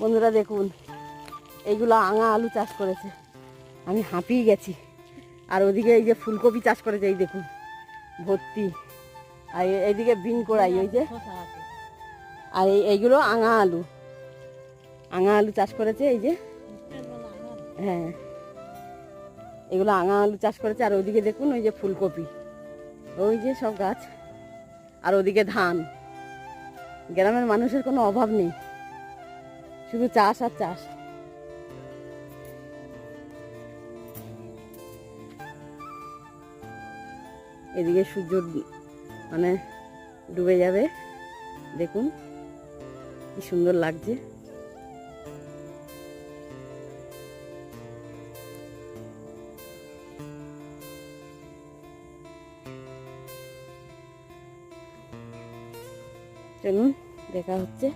বন্ধুরা দেখুন, এইগুলো আঙা আলু চাষ করেছে, আমি হাঁপিয়ে গেছি। আর ওদিকে এই যে ফুলকপি চাষ করেছে, এই দেখুন ভর্তি। আর এইদিকে বিন কড়াই ওই যে, আর এইগুলো আঙা আলু, আঙা আলু চাষ করেছে এই যে। হ্যাঁ, এগুলো আঙা আলু চাষ করেছে। আর ওদিকে দেখুন ওই যে ফুলকপি, ওই যে সব গাছ। আর ওদিকে ধান। গ্রামের মানুষের কোনো অভাব নেই, শুধু চাষ আর চাষ। এদিকে সূর্য মানে ডুবে যাবে, দেখুন কি সুন্দর লাগছে। চলুন দেখা হচ্ছে।